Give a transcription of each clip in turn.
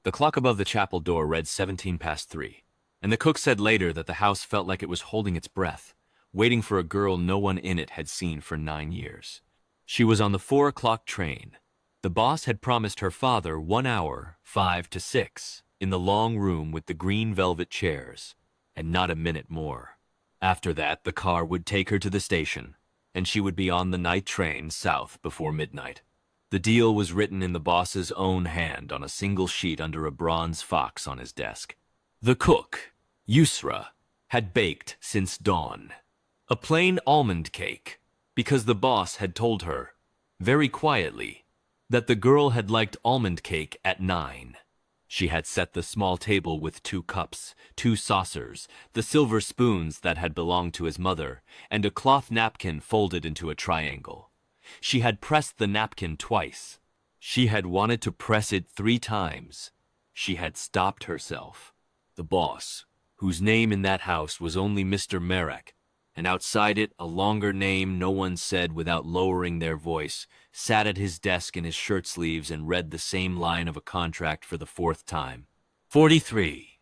The clock above the chapel door read 17 past 3, and the cook said later that the house felt like it was holding its breath, waiting for a girl no one in it had seen for 9 years. She was on the 4 o'clock train. The boss had promised her father 1 hour, 5 to 6, in the long room with the green velvet chairs, and not a minute more. After that, the car would take her to the station, and she would be on the night train south before midnight. The deal was written in the boss's own hand on a single sheet under a bronze fox on his desk. The cook, Yusra, had baked since dawn. A plain almond cake, because the boss had told her, very quietly, that the girl had liked almond cake at 9. She had set the small table with 2 cups, 2 saucers, the silver spoons that had belonged to his mother, and a cloth napkin folded into a triangle. She had pressed the napkin twice. She had wanted to press it 3 times. She had stopped herself. The boss, whose name in that house was only Mr. Merrick, and outside it a longer name no one said without lowering their voice, sat at his desk in his shirt sleeves and read the same line of a contract for the 4th time. 43.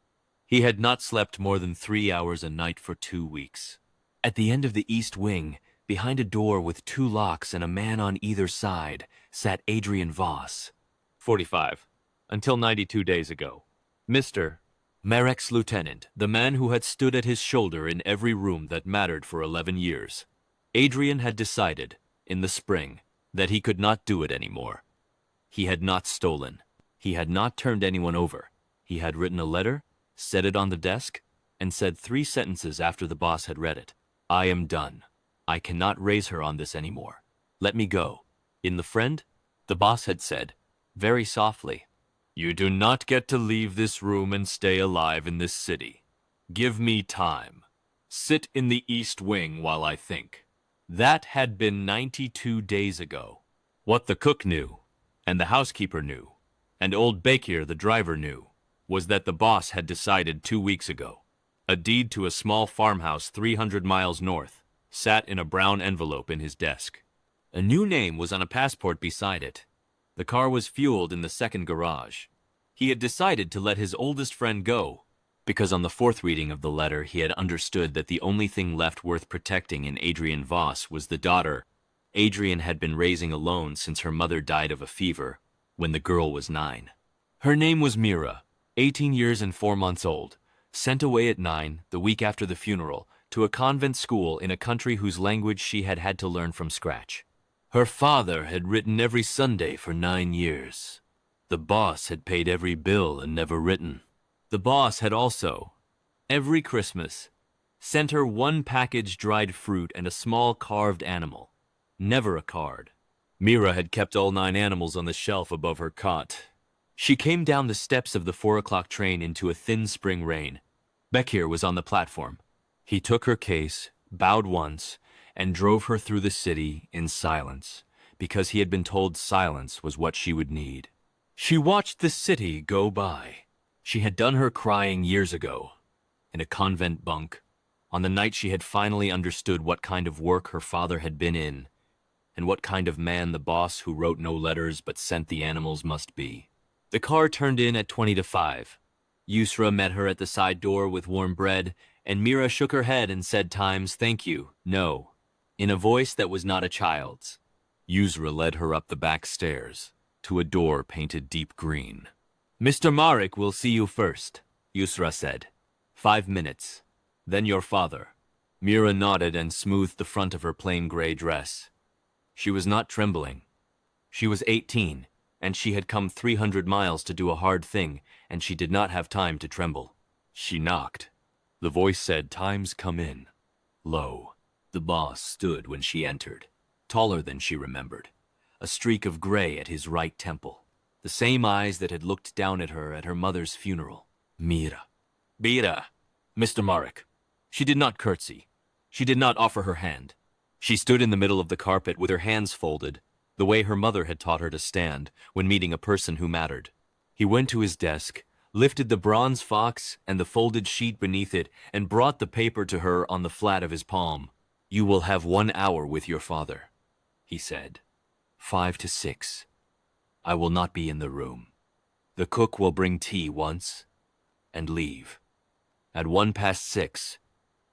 He had not slept more than 3 hours a night for 2 weeks. At the end of the east wing, behind a door with 2 locks and a man on either side, sat Adrian Voss. 45. Until 92 days ago. Mr. Merrick's lieutenant, the man who had stood at his shoulder in every room that mattered for 11 years. Adrian had decided, in the spring, that he could not do it anymore. He had not stolen. He had not turned anyone over. He had written a letter, set it on the desk, and said 3 sentences after the boss had read it. I am done. I cannot raise her on this anymore. Let me go. In the friend, the boss had said, very softly, you do not get to leave this room and stay alive in this city. Give me time. Sit in the east wing while I think. That had been 92 days ago. What the cook knew, and the housekeeper knew, and old Bakir the driver knew, was that the boss had decided 2 weeks ago. A deed to a small farmhouse 300 miles north sat in a brown envelope in his desk. A new name was on a passport beside it. The car was fueled in the second garage. He had decided to let his oldest friend go, because on the 4th reading of the letter he had understood that the only thing left worth protecting in Adrian Voss was the daughter Adrian had been raising alone since her mother died of a fever when the girl was 9. Her name was Mira, 18 years and 4 months old, sent away at 9, the week after the funeral, to a convent school in a country whose language she had had to learn from scratch. Her father had written every Sunday for 9 years. The boss had paid every bill and never written. The boss had also, every Christmas, sent her 1 package dried fruit and a small carved animal. Never a card. Mira had kept all 9 animals on the shelf above her cot. She came down the steps of the 4 o'clock train into a thin spring rain. Bekir was on the platform. He took her case, bowed once, and drove her through the city in silence, because he had been told silence was what she would need. She watched the city go by. She had done her crying years ago, in a convent bunk, on the night she had finally understood what kind of work her father had been in, and what kind of man the boss who wrote no letters but sent the animals must be. The car turned in at 20 to 5. Yusra met her at the side door with warm bread, and Mira shook her head and said times, thank you, no, in a voice that was not a child's. Yusra led her up the back stairs, to a door painted deep green. Mr. Marek will see you first, Yusra said. 5 minutes. Then your father. Mira nodded and smoothed the front of her plain gray dress. She was not trembling. She was 18, and she had come 300 miles to do a hard thing, and she did not have time to tremble. She knocked. The voice said, times come in. Low. The boss stood when she entered, taller than she remembered, a streak of gray at his right temple, the same eyes that had looked down at her mother's funeral. Mira. Mira. Mr. Marek. She did not curtsy. She did not offer her hand. She stood in the middle of the carpet with her hands folded, the way her mother had taught her to stand when meeting a person who mattered. He went to his desk, lifted the bronze fox and the folded sheet beneath it, and brought the paper to her on the flat of his palm. You will have 1 hour with your father, he said. 5 to 6. I will not be in the room. The cook will bring tea once and leave. At 6:01,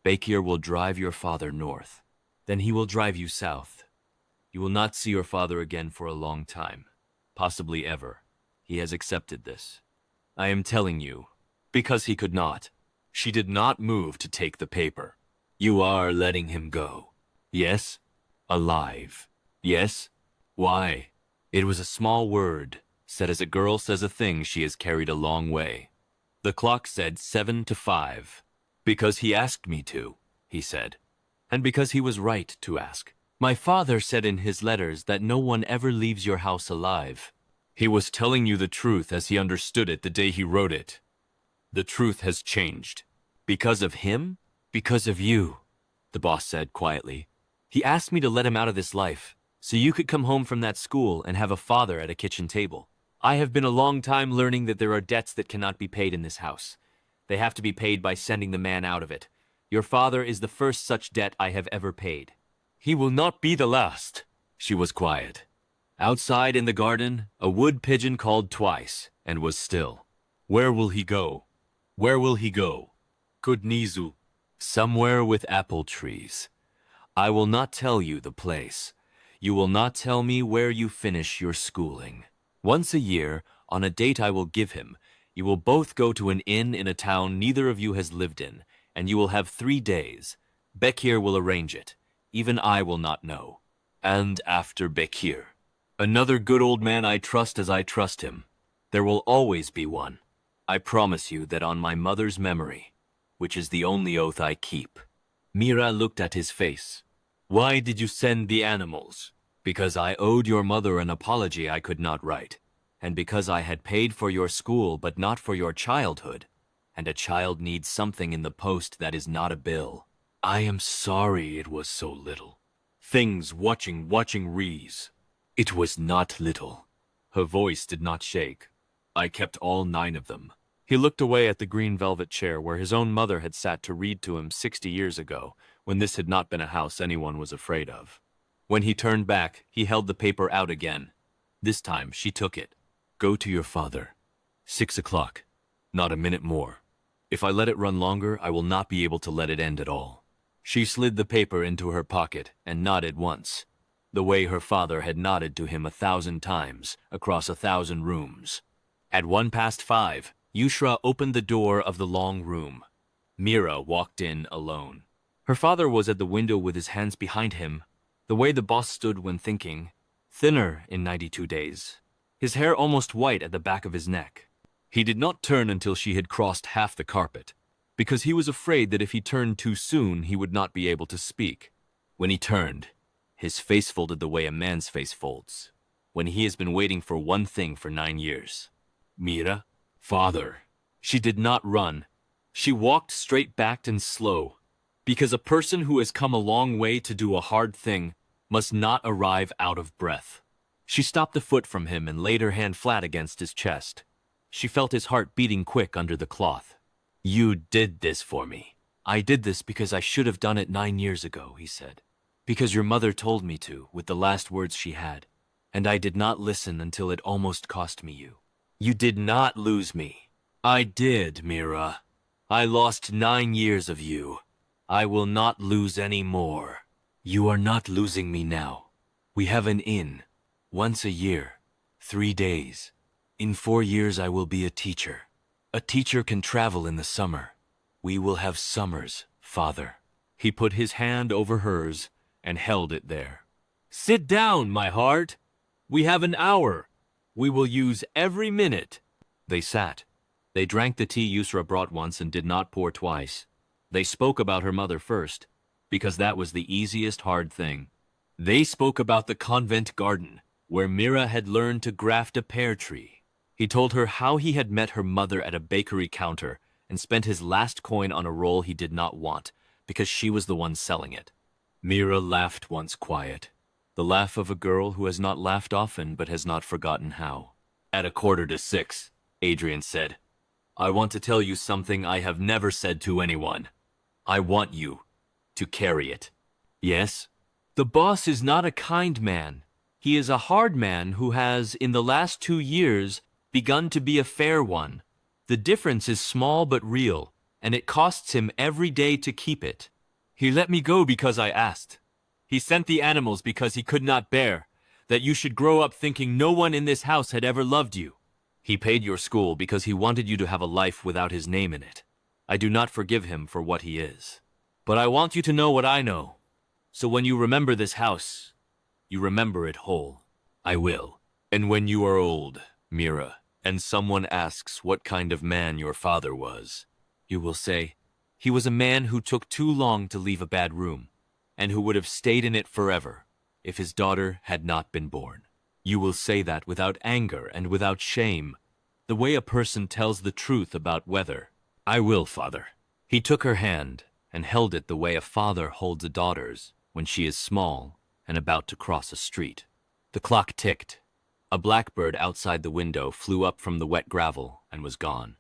Bakir will drive your father north. Then he will drive you south. You will not see your father again for a long time, possibly ever. He has accepted this. I am telling you, because he could not. She did not move to take the paper. You are letting him go. Yes? Alive. Yes? Why? It was a small word, said as a girl says a thing she has carried a long way. The clock said 7:05. Because he asked me to, he said. And because he was right to ask. My father said in his letters that no one ever leaves your house alive. He was telling you the truth as he understood it the day he wrote it. The truth has changed. Because of him? Because of you, the boss said quietly. He asked me to let him out of this life, so you could come home from that school and have a father at a kitchen table. I have been a long time learning that there are debts that cannot be paid in this house. They have to be paid by sending the man out of it. Your father is the first such debt I have ever paid. He will not be the last. She was quiet. Outside in the garden, a wood pigeon called twice and was still. Where will he go? Where will he go? Kudnizu. Somewhere with apple trees. I will not tell you the place. You will not tell me where you finish your schooling. Once a year, on a date I will give him, you will both go to an inn in a town neither of you has lived in, and you will have 3 days. Bekir will arrange it. Even I will not know. And after Bekir, another good old man I trust as I trust him. There will always be one. I promise you that on my mother's memory, which is the only oath I keep. Mira looked at his face. Why did you send the animals? Because I owed your mother an apology I could not write, and because I had paid for your school but not for your childhood, and a child needs something in the post that is not a bill. I am sorry it was so little. Things watching Rees. It was not little. Her voice did not shake. I kept all 9 of them. He looked away at the green velvet chair where his own mother had sat to read to him 60 years ago, when this had not been a house anyone was afraid of. When he turned back, he held the paper out again. This time, she took it. Go to your father. 6 o'clock. Not a minute more. If I let it run longer, I will not be able to let it end at all. She slid the paper into her pocket and nodded once, the way her father had nodded to him 1,000 times across 1,000 rooms. At 5:01, Yushra opened the door of the long room. Mira walked in alone. Her father was at the window with his hands behind him, the way the boss stood when thinking, thinner in 92 days, his hair almost white at the back of his neck. He did not turn until she had crossed half the carpet, because he was afraid that if he turned too soon, he would not be able to speak. When he turned, his face folded the way a man's face folds, when he has been waiting for one thing for 9 years. Mira? Father. She did not run. She walked straight-backed and slow, because a person who has come a long way to do a hard thing must not arrive out of breath. She stopped a foot from him and laid her hand flat against his chest. She felt his heart beating quick under the cloth. You did this for me. I did this because I should have done it 9 years ago, he said. Because your mother told me to, with the last words she had. And I did not listen until it almost cost me you. You did not lose me. I did, Mira. I lost 9 years of you. I will not lose any more. You are not losing me now. We have an inn. Once a year. 3 days. In 4 years I will be a teacher. A teacher can travel in the summer. We will have summers, Father. He put his hand over hers and held it there. Sit down, my heart. We have an hour. We will use every minute. They sat. They drank the tea Yusra brought once and did not pour twice. They spoke about her mother first, because that was the easiest hard thing. They spoke about the convent garden, where Mira had learned to graft a pear tree. He told her how he had met her mother at a bakery counter and spent his last coin on a roll he did not want, because she was the one selling it. Mira laughed once quiet, the laugh of a girl who has not laughed often but has not forgotten how. At 6:15, Adrian said, I want to tell you something I have never said to anyone. I want you to carry it. Yes? The boss is not a kind man. He is a hard man who has, in the last 2 years, begun to be a fair one. The difference is small but real, and it costs him every day to keep it. He let me go because I asked. He sent the animals because he could not bear that you should grow up thinking no one in this house had ever loved you. He paid your school because he wanted you to have a life without his name in it. I do not forgive him for what he is. But I want you to know what I know. So when you remember this house, you remember it whole. I will. And when you are old, Mira, and someone asks what kind of man your father was, you will say, he was a man who took too long to leave a bad room, and who would have stayed in it forever if his daughter had not been born. You will say that without anger and without shame, the way a person tells the truth about whether. I will, father. He took her hand and held it the way a father holds a daughter's when she is small and about to cross a street. The clock ticked. A blackbird outside the window flew up from the wet gravel and was gone.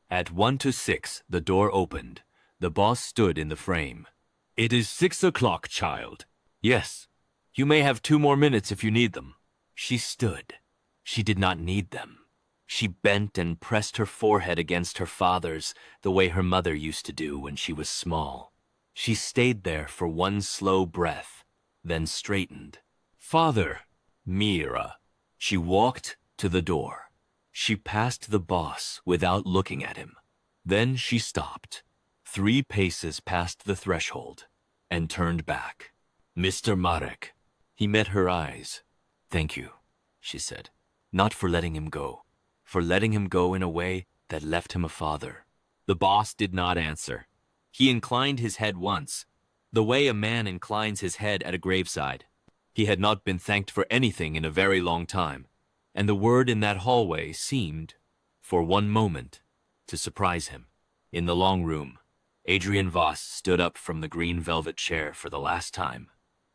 At 1 to 6, the door opened. The boss stood in the frame. It is 6 o'clock, child. Yes. You may have 2 more minutes if you need them. She stood. She did not need them. She bent and pressed her forehead against her father's the way her mother used to do when she was small. She stayed there for one slow breath, then straightened. Father, Mira. She walked to the door. She passed the boss without looking at him. Then she stopped, 3 paces past the threshold, and turned back. Mr. Marek. He met her eyes. Thank you, she said. Not for letting him go. For letting him go in a way that left him a father. The boss did not answer. He inclined his head once, the way a man inclines his head at a graveside. He had not been thanked for anything in a very long time, and the word in that hallway seemed, for one moment, to surprise him. In the long room, Adrian Voss stood up from the green velvet chair for the last time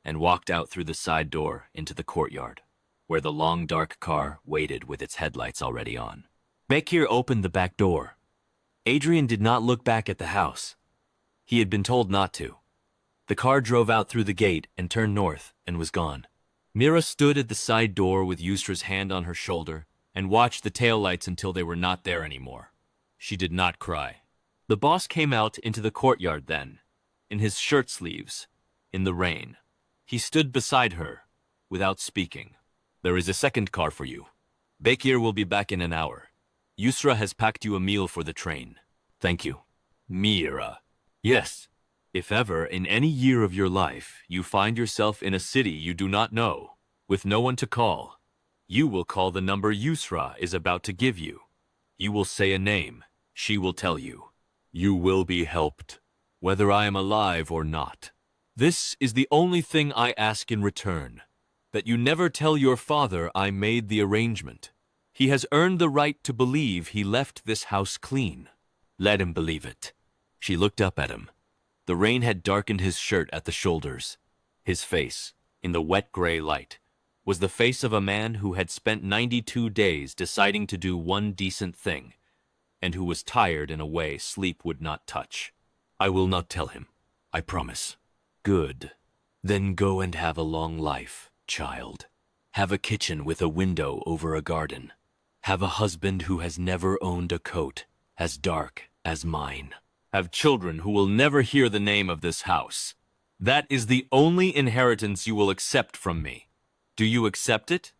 and walked out through the side door into the courtyard, where the long dark car waited with its headlights already on. Bekir opened the back door. Adrian did not look back at the house. He had been told not to. The car drove out through the gate and turned north and was gone. Mira stood at the side door with Yustra's hand on her shoulder and watched the taillights until they were not there anymore. She did not cry. The boss came out into the courtyard then, in his shirt sleeves, in the rain. He stood beside her, without speaking. There is a second car for you. Bekir will be back in an hour. Yusra has packed you a meal for the train. Thank you. Mira. Yes. If ever, in any year of your life, you find yourself in a city you do not know, with no one to call, you will call the number Yusra is about to give you. You will say a name. She will tell you. You will be helped, whether I am alive or not. This is the only thing I ask in return, that you never tell your father I made the arrangement. He has earned the right to believe he left this house clean. Let him believe it. She looked up at him. The rain had darkened his shirt at the shoulders. His face, in the wet gray light, was the face of a man who had spent 92 days deciding to do one decent thing, and who was tired in a way sleep would not touch. I will not tell him, I promise. Good. Then go and have a long life, child. Have a kitchen with a window over a garden. Have a husband who has never owned a coat as dark as mine. Have children who will never hear the name of this house. That is the only inheritance you will accept from me. Do you accept it?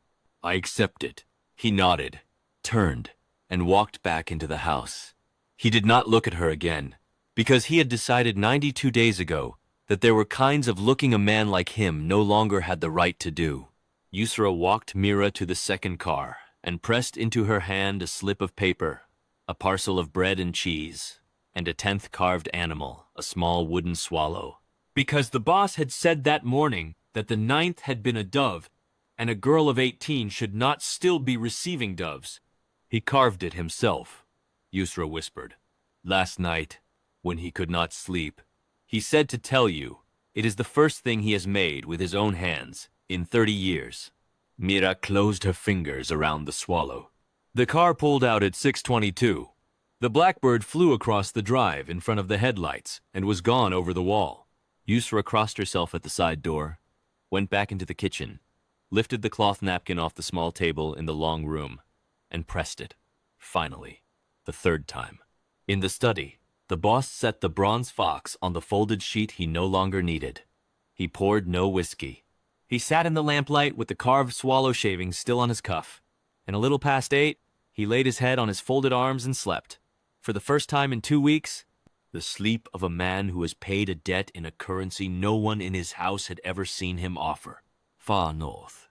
I accept it. He nodded, turned, and walked back into the house. He did not look at her again, because he had decided 92 days ago that there were kinds of looking a man like him no longer had the right to do. Yusra walked Mira to the second car and pressed into her hand a slip of paper, a parcel of bread and cheese, and a 10th carved animal, a small wooden swallow. Because the boss had said that morning that the 9th had been a dove, and a girl of 18 should not still be receiving doves. He carved it himself, Yusra whispered. Last night, when he could not sleep, he said to tell you, it is the first thing he has made with his own hands in 30 years. Mira closed her fingers around the swallow. The car pulled out at 6:22. The blackbird flew across the drive in front of the headlights and was gone over the wall. Yusra crossed herself at the side door, went back into the kitchen, lifted the cloth napkin off the small table in the long room, and pressed it. Finally, the third time. In the study, the boss set the bronze fox on the folded sheet he no longer needed. He poured no whiskey. He sat in the lamplight with the carved swallow shaving still on his cuff, and a little past 8, he laid his head on his folded arms and slept. For the first time in 2 weeks, the sleep of a man who has paid a debt in a currency no one in his house had ever seen him offer. Far north,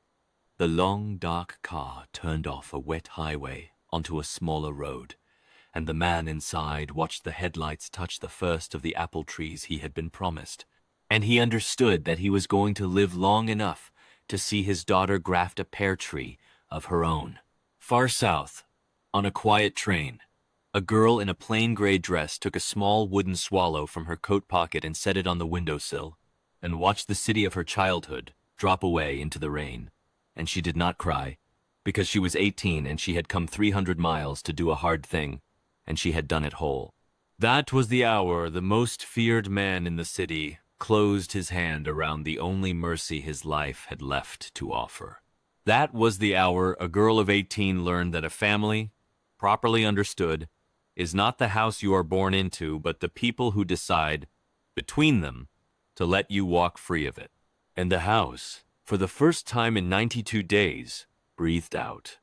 the long, dark car turned off a wet highway onto a smaller road, and the man inside watched the headlights touch the first of the apple trees he had been promised. And he understood that he was going to live long enough to see his daughter graft a pear tree of her own. Far south, on a quiet train, a girl in a plain gray dress took a small wooden swallow from her coat pocket and set it on the windowsill, and watched the city of her childhood drop away into the rain. And she did not cry, because she was 18 and she had come 300 miles to do a hard thing, and she had done it whole. That was the hour the most feared man in the city closed his hand around the only mercy his life had left to offer. That was the hour a girl of 18 learned that a family, properly understood, is not the house you are born into, but the people who decide, between them, to let you walk free of it. And the house, for the first time in 92 days, breathed out.